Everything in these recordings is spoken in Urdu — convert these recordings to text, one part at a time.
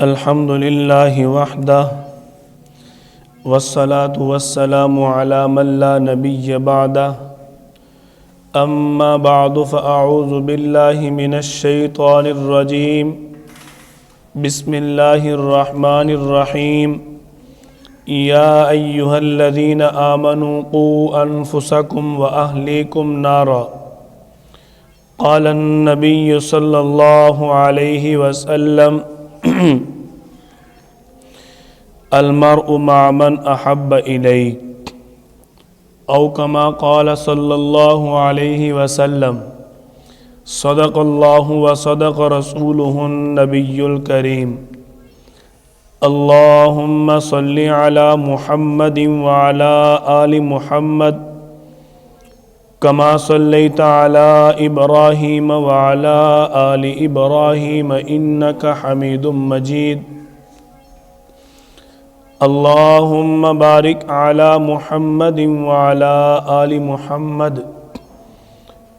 الحمد لله وحده والصلاة والسلام على من لا نبي بعده أما بعد فأعوذ بالله من الشيطان الرجيم بسم الله الرحمن الرحيم يا أيها الذين آمنوا قوا أنفسكم وأهليكم نارا قال النبي صلى الله عليه وسلم المرء مع من أحب إليك أو كما قال صلى الله عليه وسلم صدق الله وصدق رسوله النبي الكريم اللهم صل على محمد وعلى آل محمد كما صليت على إبراهيم وعلى آل إبراهيم إنك حميد مجيد اللهم بارك على محمد وعلى آل محمد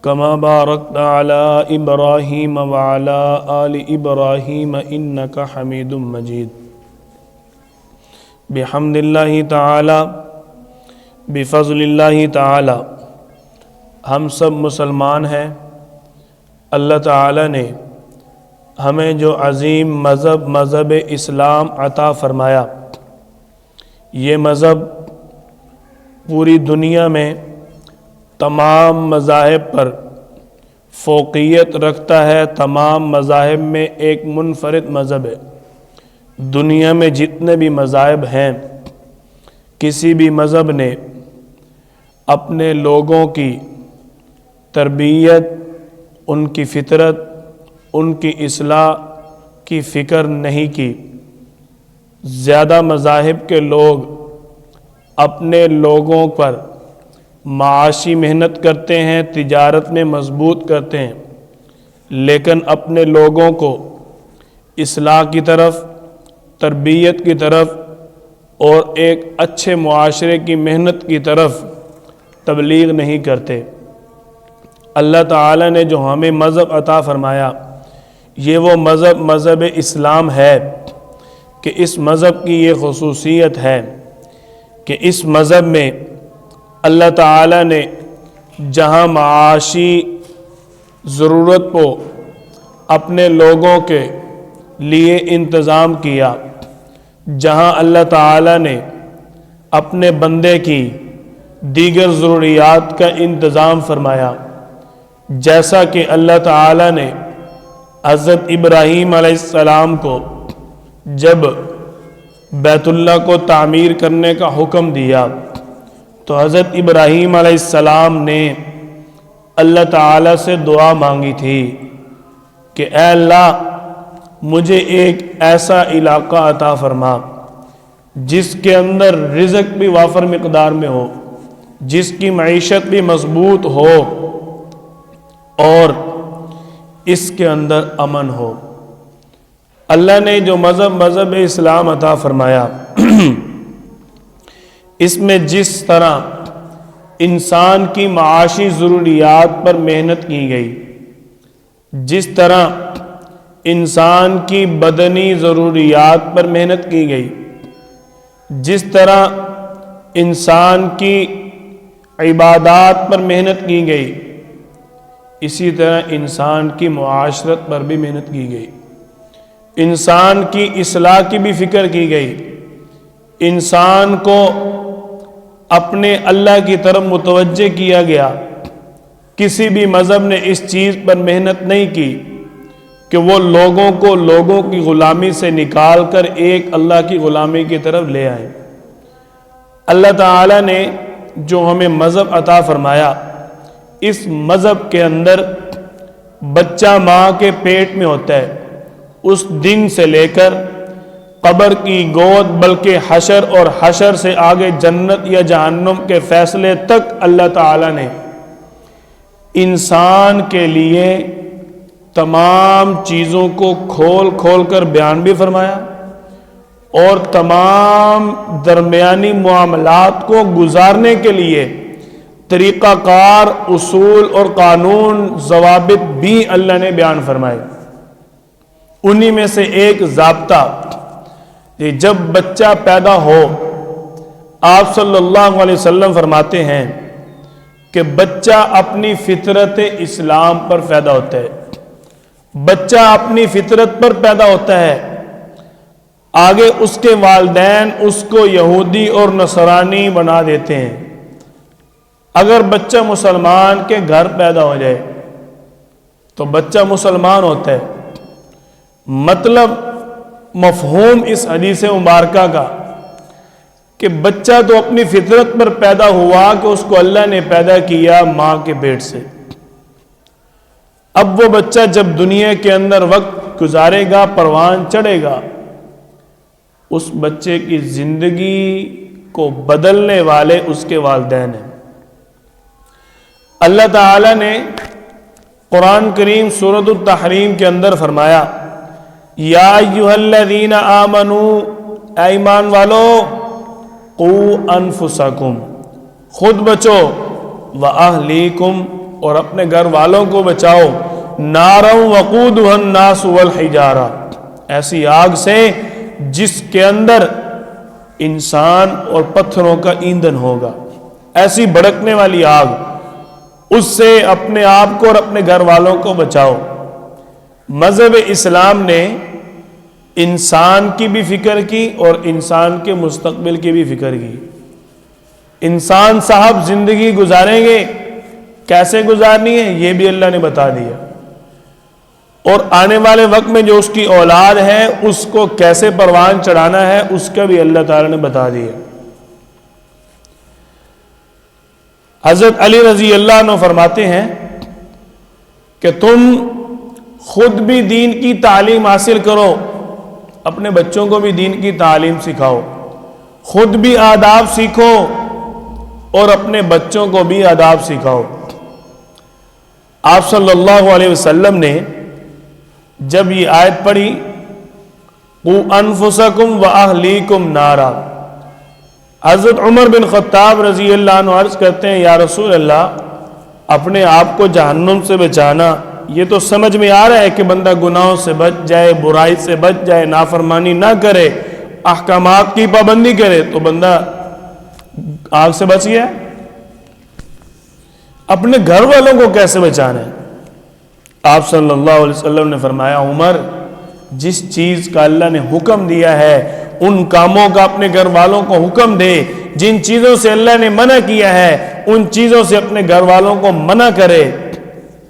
كما باركت على إبراهيم وعلى آل إبراهيم إنك حميد مجيد بحمد الله تعالى بفضل الله تعالى ہم سب مسلمان ہیں۔ اللہ تعالی نے ہمیں جو عظیم مذہب اسلام عطا فرمایا، یہ مذہب پوری دنیا میں تمام مذاہب پر فوقیت رکھتا ہے، تمام مذاہب میں ایک منفرد مذہب ہے۔ دنیا میں جتنے بھی مذاہب ہیں، کسی بھی مذہب نے اپنے لوگوں کی تربیت، ان کی فطرت، ان کی اصلاح کی فکر نہیں کی۔ زیادہ مذاہب کے لوگ اپنے لوگوں پر معاشی محنت کرتے ہیں، تجارت میں مضبوط کرتے ہیں، لیکن اپنے لوگوں کو اصلاح کی طرف، تربیت کی طرف اور ایک اچھے معاشرے کی محنت کی طرف تبلیغ نہیں کرتے۔ اللہ تعالی نے جو ہمیں مذہب عطا فرمایا، یہ وہ مذہب اسلام ہے کہ اس مذہب کی یہ خصوصیت ہے کہ اس مذہب میں اللہ تعالی نے جہاں معاشی ضرورت کو اپنے لوگوں کے لیے انتظام کیا، جہاں اللہ تعالی نے اپنے بندے کی دیگر ضروریات کا انتظام فرمایا، جیسا کہ اللہ تعالی نے حضرت ابراہیم علیہ السلام کو جب بیت اللہ کو تعمیر کرنے کا حکم دیا تو حضرت ابراہیم علیہ السلام نے اللہ تعالی سے دعا مانگی تھی کہ اے اللہ، مجھے ایک ایسا علاقہ عطا فرما جس کے اندر رزق بھی وافر مقدار میں ہو، جس کی معیشت بھی مضبوط ہو اور اس کے اندر امن ہو۔ اللہ نے جو مذہب اسلام عطا فرمایا، اس میں جس طرح انسان کی معاشی ضروریات پر محنت کی گئی، جس طرح انسان کی بدنی ضروریات پر محنت کی گئی، جس طرح انسان کی عبادات پر محنت کی گئی، اسی طرح انسان کی معاشرت پر بھی محنت کی گئی، انسان کی اصلاح کی بھی فکر کی گئی، انسان کو اپنے اللہ کی طرف متوجہ کیا گیا۔ کسی بھی مذہب نے اس چیز پر محنت نہیں کی کہ وہ لوگوں کو لوگوں کی غلامی سے نکال کر ایک اللہ کی غلامی کی طرف لے آئیں۔ اللہ تعالی نے جو ہمیں مذہب عطا فرمایا، اس مذہب کے اندر بچہ ماں کے پیٹ میں ہوتا ہے، اس دن سے لے کر قبر کی گود، بلکہ حشر اور حشر سے آگے جنت یا جہنم کے فیصلے تک اللہ تعالی نے انسان کے لیے تمام چیزوں کو کھول کھول کر بیان بھی فرمایا اور تمام درمیانی معاملات کو گزارنے کے لیے طریقہ کار، اصول اور قانون، ضوابط بھی اللہ نے بیان فرمائے۔ انہی میں سے ایک ضابطہ کہ جب بچہ پیدا ہو آپ صلی اللہ علیہ وسلم فرماتے ہیں کہ بچہ اپنی فطرت اسلام پر پیدا ہوتا ہے، بچہ اپنی فطرت پر پیدا ہوتا ہے، آگے اس کے والدین اس کو یہودی اور نصرانی بنا دیتے ہیں۔ اگر بچہ مسلمان کے گھر پیدا ہو جائے تو بچہ مسلمان ہوتا ہے۔ مطلب مفہوم اس حدیث مبارکہ کا کہ بچہ تو اپنی فطرت پر پیدا ہوا کہ اس کو اللہ نے پیدا کیا ماں کے پیٹ سے، اب وہ بچہ جب دنیا کے اندر وقت گزارے گا، پروان چڑھے گا، اس بچے کی زندگی کو بدلنے والے اس کے والدین ہیں۔ اللہ تعالی نے قرآن کریم سورۃ التحریم کے اندر فرمایا یا ایھا الذین آمنوا، اے ایمان والو، قوا انفسکم، خود بچو، واہلیکم، اور اپنے گھر والوں کو بچاؤ، نارا وقودھا الناس والحجارہ، ایسی آگ سے جس کے اندر انسان اور پتھروں کا ایندھن ہوگا، ایسی بھڑکنے والی آگ، اس سے اپنے آپ کو اور اپنے گھر والوں کو بچاؤ۔ مذہب اسلام نے انسان کی بھی فکر کی اور انسان کے مستقبل کی بھی فکر کی۔ انسان صاحب زندگی گزاریں گے، کیسے گزارنی ہے یہ بھی اللہ نے بتا دیا، اور آنے والے وقت میں جو اس کی اولاد ہے اس کو کیسے پروان چڑھانا ہے اس کا بھی اللہ تعالی نے بتا دیا۔ حضرت علی رضی اللہ عنہ فرماتے ہیں کہ تم خود بھی دین کی تعلیم حاصل کرو، اپنے بچوں کو بھی دین کی تعلیم سکھاؤ، خود بھی آداب سیکھو اور اپنے بچوں کو بھی آداب سکھاؤ۔ آپ صلی اللہ علیہ وسلم نے جب یہ آیت پڑھی قوا انفسکم واہلیکم نارا، حضرت عمر بن خطاب رضی اللہ عنہ عرض کرتے ہیں یا رسول اللہ، اپنے آپ کو جہنم سے بچانا یہ تو سمجھ میں آ رہا ہے کہ بندہ گناہوں سے بچ جائے، برائی سے بچ جائے، نافرمانی نہ کرے، احکامات کی پابندی کرے تو بندہ آگ سے بچ گیا۔ اپنے گھر والوں کو کیسے بچانا ہے؟ آپ صلی اللہ علیہ وسلم نے فرمایا عمر، جس چیز کا اللہ نے حکم دیا ہے ان کاموں کا اپنے گھر والوں کو حکم دے، جن چیزوں سے اللہ نے منع کیا ہے ان چیزوں سے اپنے گھر والوں کو منع کرے۔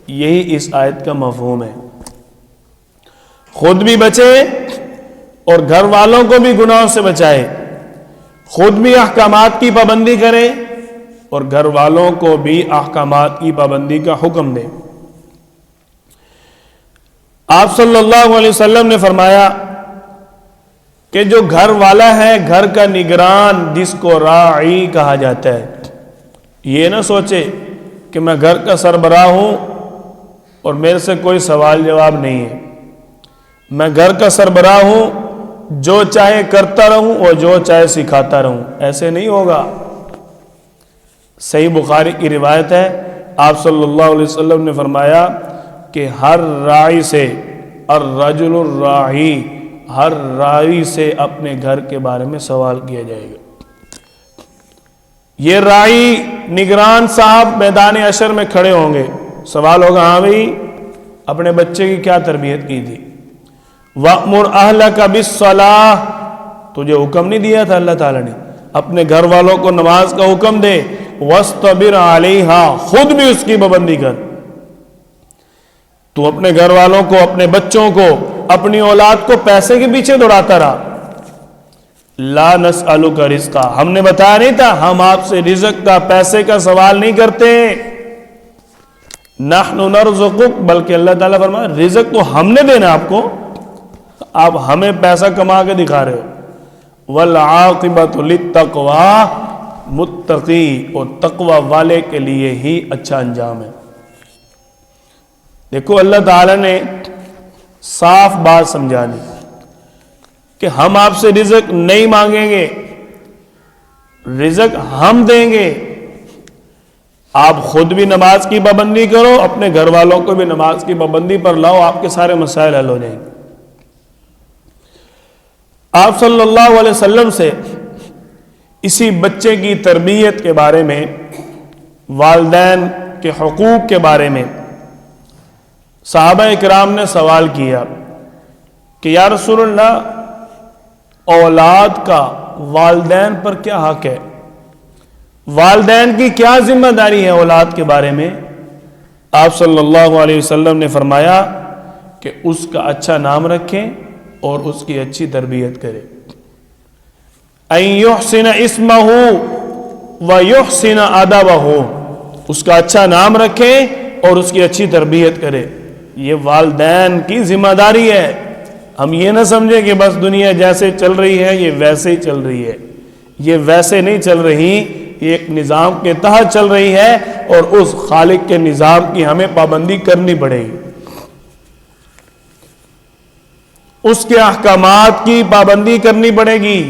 یہی اس آیت کا مفہوم ہے، خود بھی بچے اور گھر والوں کو بھی گناہوں سے بچائے، خود بھی احکامات کی پابندی کرے اور گھر والوں کو بھی احکامات کی پابندی کا حکم دے۔ آپ صلی اللہ علیہ وسلم نے فرمایا کہ جو گھر والا ہے، گھر کا نگران، جس کو راعی کہا جاتا ہے، یہ نہ سوچے کہ میں گھر کا سربراہ ہوں اور میرے سے کوئی سوال جواب نہیں ہے، میں گھر کا سربراہ ہوں، جو چاہے کرتا رہوں اور جو چاہے سکھاتا رہوں، ایسے نہیں ہوگا۔ صحیح بخاری کی روایت ہے، آپ صلی اللہ علیہ وسلم نے فرمایا کہ ہر راعی سے، الرجل الراعی، ہر راعی سے اپنے گھر کے بارے میں سوال کیا جائے گا۔ یہ راعی نگران صاحب میدان حشر میں کھڑے ہوں گے، سوال ہوگا ہاں بھئی اپنے بچے کی کیا تربیت کی تھی؟ وَأْمُرْ أَهْلَكَ بِالصَّلَاةِ، تجھے حکم نہیں دیا تھا اللہ تعالیٰ نے اپنے گھر والوں کو نماز کا حکم دے، وَاسْتَبِرْ عَلَيْهَا، خود بھی اس کی پابندی کر۔ تو اپنے گھر والوں کو، اپنے بچوں کو، اپنی اولاد کو پیسے کے پیچھے دوڑاتا رہا۔ لا نسألک رزقا، ہم نے بتایا نہیں تھا ہم آپ سے رزق کا، پیسے کا سوال نہیں کرتے، نحن نرزقک، بلکہ اللہ تعالیٰ فرمایا رزق تو ہم نے دینا آپ کو، آپ ہمیں پیسہ کما کے دکھا رہے ہو۔ والعاقبۃ للتقوی، متقی اور تقوی والے کے لیے ہی اچھا انجام ہے۔ دیکھو اللہ تعالیٰ نے صاف بات سمجھا دی کہ ہم آپ سے رزق نہیں مانگیں گے، رزق ہم دیں گے، آپ خود بھی نماز کی پابندی کرو، اپنے گھر والوں کو بھی نماز کی پابندی پر لاؤ، آپ کے سارے مسائل حل ہو جائیں گے۔ آپ صلی اللہ علیہ وسلم سے اسی بچے کی تربیت کے بارے میں، والدین کے حقوق کے بارے میں صحابہ اکرام نے سوال کیا کہ یا رسول اللہ، اولاد کا والدین پر کیا حق ہے؟ والدین کی کیا ذمہ داری ہے اولاد کے بارے میں؟ آپ صلی اللہ علیہ وسلم نے فرمایا کہ اس کا اچھا نام رکھیں اور اس کی اچھی تربیت کرے۔ ان یحسن اسمہ و یحسن ادبہ، اس کا اچھا نام رکھیں اور اس کی اچھی تربیت کرے۔ یہ والدین کی ذمہ داری ہے۔ ہم یہ نہ سمجھیں کہ بس دنیا جیسے چل رہی ہے یہ ویسے ہی چل رہی ہے۔ یہ ویسے نہیں چل رہی، یہ ایک نظام کے تحت چل رہی ہے، اور اس خالق کے نظام کی ہمیں پابندی کرنی پڑے گی، اس کے احکامات کی پابندی کرنی پڑے گی،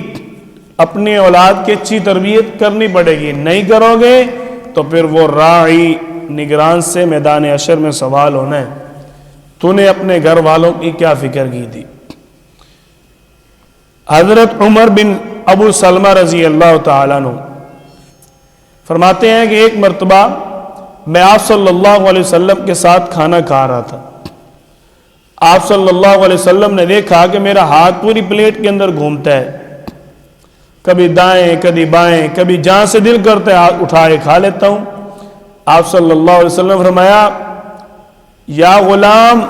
اپنی اولاد کی اچھی تربیت کرنی پڑے گی۔ نہیں کرو گے تو پھر وہ راعی نگران سے میدان حشر میں سوال ہونا ہے، تو نے اپنے گھر والوں کی کیا فکر کی تھی؟ حضرت عمر بن ابو سلمہ رضی اللہ تعالیٰ عنہ فرماتے ہیں کہ ایک مرتبہ میں آپ صلی اللہ علیہ وسلم کے ساتھ کھانا کھا رہا تھا۔ آپ صلی اللہ علیہ وسلم نے دیکھا کہ میرا ہاتھ پوری پلیٹ کے اندر گھومتا ہے، کبھی دائیں کبھی بائیں، کبھی جہاں سے دل کرتا ہے ہاتھ اٹھائے کھا لیتا ہوں۔ آپ صلی اللہ علیہ وسلم فرمایا یا غلام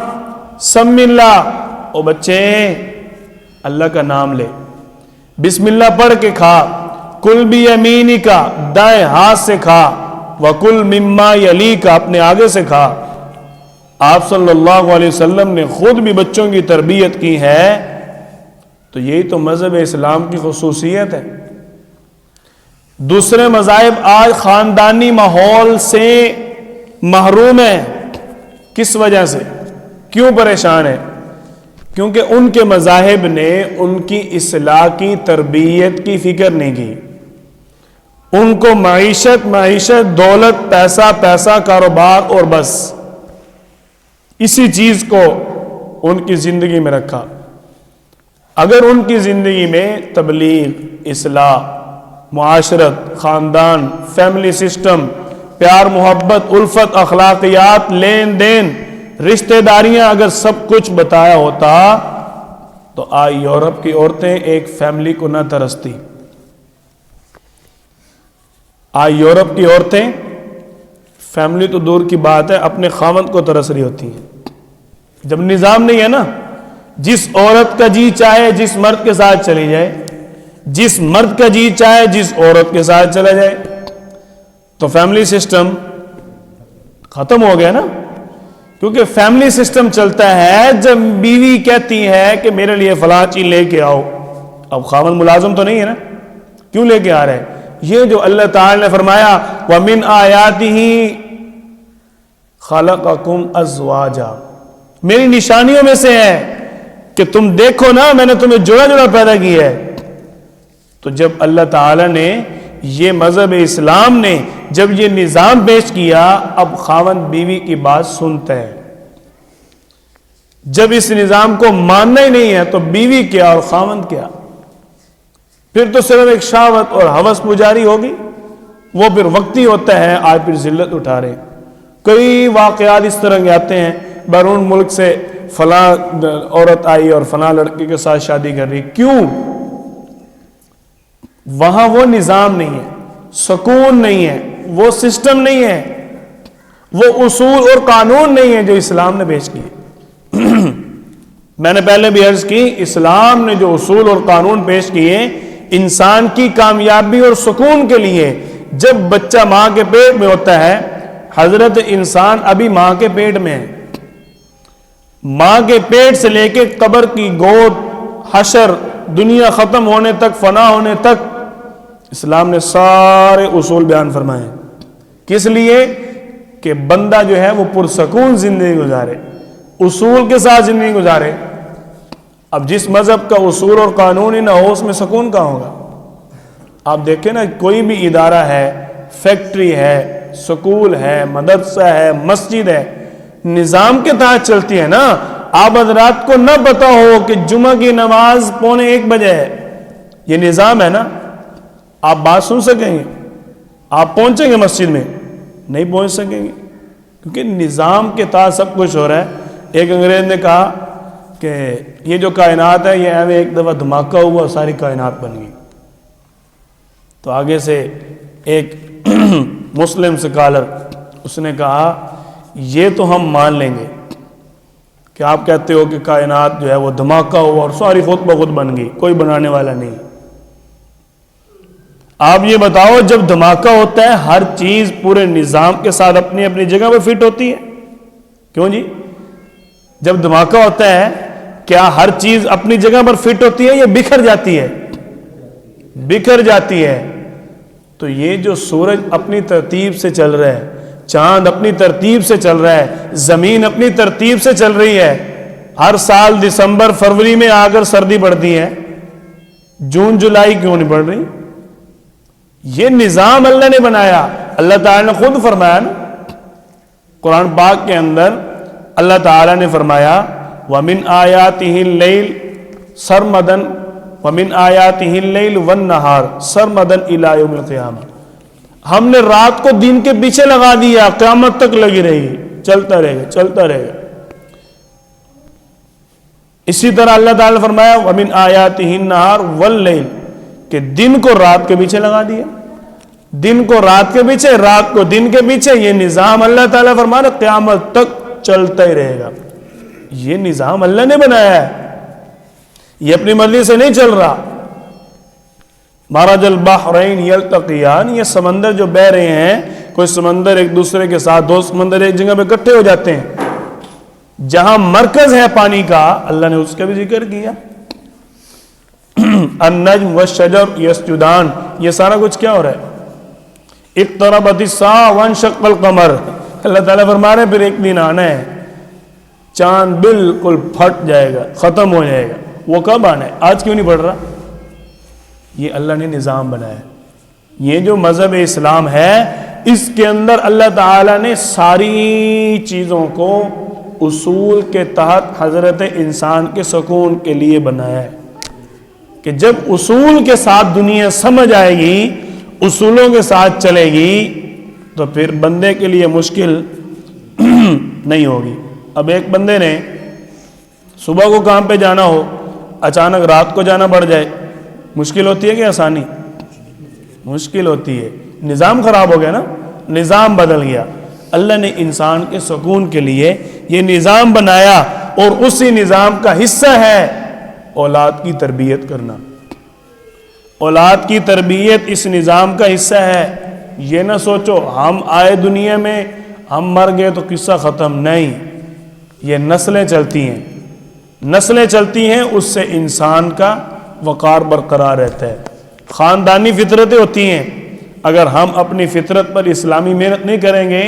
سم اللہ، او بچے اللہ کا نام لے، بسم اللہ پڑھ کے کھا، کل بیمینک، دائیں ہاتھ سے کھا، وکل مما یلیک، اپنے آگے سے کھا۔ آپ صلی اللہ علیہ وسلم نے خود بھی بچوں کی تربیت کی ہے، تو یہی تو مذہب اسلام کی خصوصیت ہے۔ دوسرے مذاہب آج خاندانی ماحول سے محروم ہیں۔ کس وجہ سے؟ کیوں پریشان ہے؟ کیونکہ ان کے مذاہب نے ان کی اصلاح کی تربیت کی فکر نہیں کی۔ ان کو معیشت، دولت، پیسہ، کاروبار اور بس اسی چیز کو ان کی زندگی میں رکھا۔ اگر ان کی زندگی میں تبلیغ، اصلاح، معاشرت، خاندان، فیملی سسٹم، پیار محبت، الفت، اخلاقیات، لین دین، رشتہ داریاں، اگر سب کچھ بتایا ہوتا تو آج یورپ کی عورتیں ایک فیملی کو نہ ترستی۔ آج یورپ کی عورتیں، فیملی تو دور کی بات ہے، اپنے خاوند کو ترس رہی ہوتی ہیں۔ جب نظام نہیں ہے نا، جس عورت کا جی چاہے جس مرد کے ساتھ چلی جائے، جس مرد کا جی چاہے جس عورت کے ساتھ چلا جائے، تو فیملی سسٹم ختم ہو گیا نا۔ کیونکہ فیملی سسٹم چلتا ہے جب بیوی کہتی ہے کہ میرے لیے فلاں چیز لے کے آؤ۔ اب خاوند ملازم تو نہیں ہے نا، کیوں لے کے آ رہے ہیں؟ یہ جو اللہ تعالی نے فرمایا وَمِنْ آیَاتِهِ خَلَقَكُمْ أَزْوَاجًا، میری نشانیوں میں سے ہے کہ تم دیکھو نا میں نے تمہیں جوڑا جوڑا پیدا کیا ہے۔ تو جب اللہ تعالی نے یہ مذہب اسلام نے جب یہ نظام پیش کیا، اب خاوند بیوی کی بات سنتا ہے۔ جب اس نظام کو ماننا ہی نہیں ہے تو بیوی کیا اور خاوند کیا؟ پھر تو صرف ایک شہوت اور ہوس پجاری ہوگی، وہ پھر وقتی ہوتا ہے۔ آج پھر ذلت اٹھا رہے، کئی واقعات اس طرح کے آتے ہیں، بیرون ملک سے فلاں عورت آئی اور فلاں لڑکے کے ساتھ شادی کر رہی۔ کیوں؟ وہاں وہ نظام نہیں ہے، سکون نہیں ہے، وہ سسٹم نہیں ہے، وہ اصول اور قانون نہیں ہے جو اسلام نے پیش کیے۔ میں نے پہلے بھی عرض کی، اسلام نے جو اصول اور قانون پیش کیے انسان کی کامیابی اور سکون کے لیے۔ جب بچہ ماں کے پیٹ میں ہوتا ہے، حضرت انسان ابھی ماں کے پیٹ میں ہے، ماں کے پیٹ سے لے کے قبر کی گود، حشر، دنیا ختم ہونے تک، فنا ہونے تک اسلام نے سارے اصول بیان فرمائے۔ کس لیے؟ کہ بندہ جو ہے وہ پرسکون زندگی گزارے، اصول کے ساتھ زندگی گزارے۔ اب جس مذہب کا اصول اور قانون ہی نہ ہو، اس میں سکون کہاں ہوگا؟ آپ دیکھیں نا، کوئی بھی ادارہ ہے، فیکٹری ہے، سکول ہے، مدرسہ ہے، مسجد ہے، نظام کے تحت چلتی ہے نا۔ آپ حضرات کو نہ پتا ہو کہ جمعہ کی نماز 12:45 ہے، یہ نظام ہے نا، آپ بات سن سکیں گے؟ آپ پہنچیں گے مسجد میں؟ نہیں پہنچ سکیں گے، کیونکہ نظام کے تحت سب کچھ ہو رہا ہے۔ ایک انگریز نے کہا کہ یہ جو کائنات ہے، یہ ایویں ایک دفعہ دھماکہ ہوا، ساری کائنات بن گئی۔ تو آگے سے ایک مسلم سکالر اس نے کہا یہ تو ہم مان لیں گے کہ آپ کہتے ہو کہ کائنات جو ہے وہ دھماکہ ہوا اور ساری خود بخود بن گئی، کوئی بنانے والا نہیں۔ آپ یہ بتاؤ جب دھماکہ ہوتا ہے ہر چیز پورے نظام کے ساتھ اپنی اپنی جگہ پہ فٹ ہوتی ہے؟ کیوں جی؟ جب دھماکہ ہوتا ہے کیا ہر چیز اپنی جگہ پر فٹ ہوتی ہے یا بکھر جاتی ہے؟ بکھر جاتی ہے۔ تو یہ جو سورج اپنی ترتیب سے چل رہا ہے، چاند اپنی ترتیب سے چل رہا ہے، زمین اپنی ترتیب سے چل رہی ہے، ہر سال دسمبر فروری میں آ کر سردی پڑتی ہے، جون جولائی کیوں نہیں پڑ رہی؟ یہ نظام اللہ نے بنایا۔ اللہ تعالیٰ نے خود فرمایا نا قرآن پاک کے اندر، اللہ تعالیٰ نے فرمایا وَمِنْ آيَاتِهِ اللَّيْلِ سَرْمَدًا وَمِنْ آيَاتِهِ اللَّيْلُ وَالنَّهَارُ سَرْمَدًا إِلَى يَوْمِ الْقِيَامَةِ، ہم نے رات کو دن کے پیچھے لگا دیا، قیامت تک لگی رہے گی، چلتا رہے گا چلتا رہے گا۔ اسی طرح اللہ تعالیٰ نے فرمایا وَمِنْ آيَاتِهِ النَّهَارُ وَاللَّيْلِ، کہ دن کو رات کے پیچھے لگا دیا، دن کو رات کے پیچھے، رات کو دن کے پیچھے، یہ نظام اللہ تعالیٰ فرما رہا قیامت تک چلتا ہی رہے گا۔ یہ نظام اللہ نے بنایا ہے، یہ اپنی مرضی سے نہیں چل رہا۔ مرج البحرین یلتقیان، یہ سمندر جو بہ رہے ہیں، کوئی سمندر ایک دوسرے کے ساتھ، دو سمندر ایک جگہ پہ اکٹھے ہو جاتے ہیں، جہاں مرکز ہے پانی کا، اللہ نے اس کا بھی ذکر کیا۔ النجم والشجر یسجدان، یہ سارا کچھ کیا ہو رہا ہے؟ اقتربت الساعہ وانشق القمر، اللہ تعالیٰ فرما رہے ہیں پھر ایک دن آنا ہے چاند بالکل پھٹ جائے گا، ختم ہو جائے گا۔ وہ کب آنا ہے؟ آج کیوں نہیں پڑ رہا؟ یہ اللہ نے نظام بنایا ہے۔ یہ جو مذہب اسلام ہے، اس کے اندر اللہ تعالیٰ نے ساری چیزوں کو اصول کے تحت حضرت انسان کے سکون کے لیے بنایا ہے، کہ جب اصول کے ساتھ دنیا سمجھ آئے گی، اصولوں کے ساتھ چلے گی، تو پھر بندے کے لیے مشکل نہیں ہوگی۔ اب ایک بندے نے صبح کو کام پہ جانا ہو، اچانک رات کو جانا پڑ جائے، مشکل ہوتی ہے کہ آسانی؟ مشکل ہوتی ہے، نظام خراب ہو گیا نا، نظام بدل گیا۔ اللہ نے انسان کے سکون کے لیے یہ نظام بنایا، اور اسی نظام کا حصہ ہے اولاد کی تربیت کرنا۔ اولاد کی تربیت اس نظام کا حصہ ہے۔ یہ نہ سوچو ہم آئے دنیا میں، ہم مر گئے تو قصہ ختم، نہیں، یہ نسلیں چلتی ہیں، نسلیں چلتی ہیں، اس سے انسان کا وقار برقرار رہتا ہے۔ خاندانی فطرتیں ہوتی ہیں، اگر ہم اپنی فطرت پر اسلامی محنت نہیں کریں گے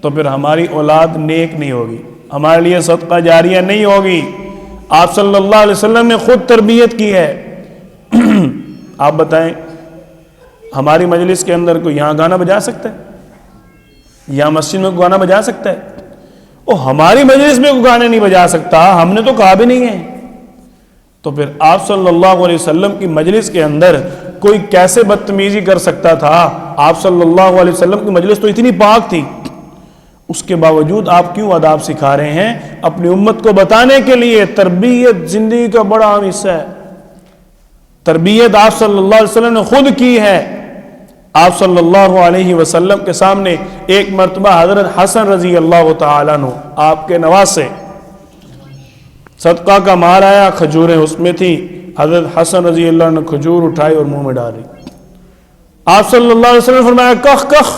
تو پھر ہماری اولاد نیک نہیں ہوگی، ہمارے لیے صدقہ جاریہ نہیں ہوگی۔ آپ صلی اللہ علیہ وسلم نے خود تربیت کی ہے۔ آپ بتائیں ہماری مجلس کے اندر کوئی یہاں گانا بجا سکتا ہے؟ یہاں مسجد میں کوئی گانا بجا سکتا ہے؟ ہماری مجلس میں کوئی گانے نہیں بجا سکتا، ہم نے تو کہا بھی نہیں ہے۔ تو پھر آپ صلی اللہ علیہ وسلم کی مجلس کے اندر کوئی کیسے بدتمیزی کر سکتا تھا؟ آپ صلی اللہ علیہ وسلم کی مجلس تو اتنی پاک تھی، اس کے باوجود آپ کیوں آداب سکھا رہے ہیں؟ اپنی امت کو بتانے کے لیے۔ تربیت زندگی کا بڑا اہم حصہ ہے، تربیت آپ صلی اللہ علیہ وسلم نے خود کی ہے۔ آپ صلی اللہ علیہ وسلم کے سامنے ایک مرتبہ حضرت حسن رضی اللہ تعالیٰ عنہ، آپ کے نواسے، صدقہ کا مال آیا، کھجوریں اس میں تھی، حضرت حسن رضی اللہ عنہ نے کھجور اٹھائی اور منہ میں ڈالی۔ آپ صلی اللہ علیہ وسلم نے فرمایا کخ کخ،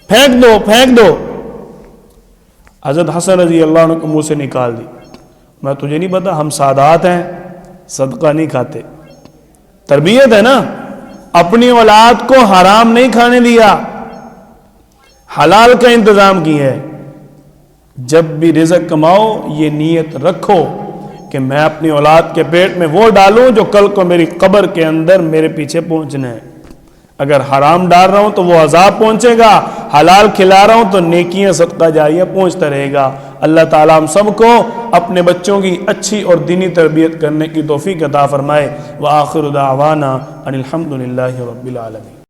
پھینک دو پھینک دو۔ حضرت حسن رضی اللہ عنہ کو منہ سے نکال دی۔ میں تجھے نہیں پتا ہم سادات ہیں، صدقہ نہیں کھاتے۔ تربیت ہے نا، اپنی اولاد کو حرام نہیں کھانے دیا، حلال کا انتظام کی ہے۔ جب بھی رزق کماؤ یہ نیت رکھو کہ میں اپنی اولاد کے پیٹ میں وہ ڈالوں جو کل کو میری قبر کے اندر میرے پیچھے پہنچنا ہے۔ اگر حرام ڈال رہا ہوں تو وہ عذاب پہنچے گا، حلال کھلا رہا ہوں تو نیکیاں صدقہ جاریہ پہنچتا رہے گا۔ اللہ تعالیٰ ہم سب کو اپنے بچوں کی اچھی اور دینی تربیت کرنے کی توفیق عطا فرمائے۔ وآخر دعوانا ان الحمد للہ رب العالمین۔